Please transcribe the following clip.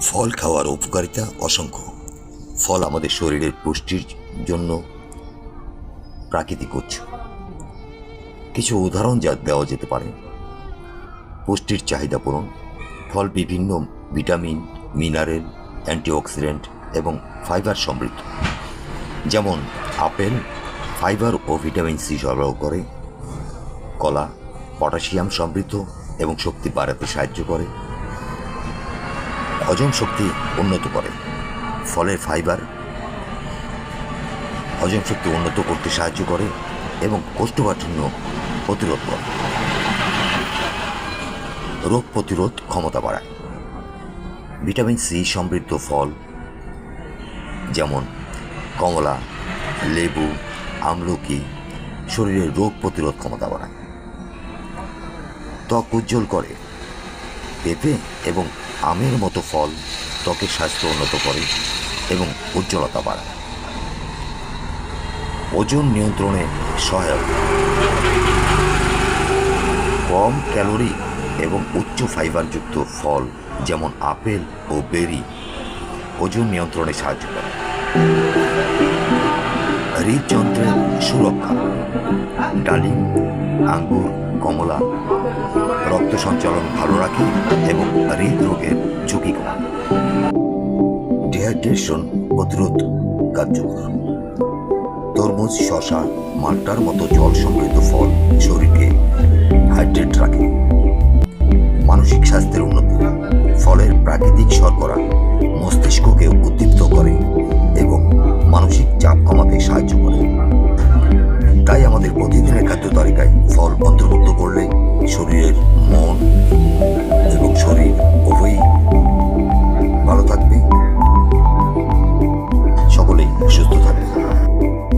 ফল খাওয়ার উপকারিতা অসংখ্য। ফল আমাদের শরীরের পুষ্টির জন্য প্রাকৃতিক উৎস। কিছু উদাহরণ যা দেওয়া যেতে পারে: পুষ্টির চাহিদা পূরণ। ফল বিভিন্ন ভিটামিন, মিনারেল, অ্যান্টিঅক্সিডেন্ট এবং ফাইবার সমৃদ্ধ। যেমন আপেল ফাইবার ও ভিটামিন সি সরবরাহ করে। কলা পটাশিয়াম সমৃদ্ধ এবং শক্তি বাড়াতে সাহায্য করে। হজম শক্তি উন্নত করে। ফলের ফাইবার হজম শক্তি উন্নত করতে সাহায্য করে এবং কোষ্ঠকাঠিন্য প্রতিরোধ করে। রোগ প্রতিরোধ ক্ষমতা বাড়ায়। ভিটামিন সি সমৃদ্ধ ফল যেমন কমলা, লেবু, আমলকি শরীরের রোগ প্রতিরোধ ক্ষমতা বাড়ায়। ত্বক উজ্জ্বল করে। পেঁপে এবং আমের মতো ফল ত্বকের স্বাস্থ্য উন্নত করে এবং উজ্জ্বলতা বাড়ায়। ওজন নিয়ন্ত্রণে সহায়ক। কম ক্যালোরি এবং উচ্চ ফাইবারযুক্ত ফল যেমন আপেল ও বেরি ওজন নিয়ন্ত্রণে সাহায্য করে। হৃদযন্ত্রের সুরক্ষা। ডালিম, আঙ্গুর, কমলা রক্ত সঞ্চালন ভালো রাখে এবং হৃদরোগের ঝুঁকি কমায়। ডিহাইড্রেশন প্রতিরোধ কার্যকর। তরমুজ, শসা, মাল্টার মতো জল সমৃদ্ধ ফল শরীরকে হাইড্রেট রাখে। মানসিক স্বাস্থ্যের উন্নতি। ফলের প্রাকৃতিক শর্করা মস্তিষ্ককে উদ্দীপ্ত করে এবং মানসিক চাপ কমাতে সাহায্য করে। তাই আমাদের প্রতিদিনের খাদ্য তালিকায় ফল অন্তর্ভুক্ত করলে শরীরের মন এবং শরীর উভয়ই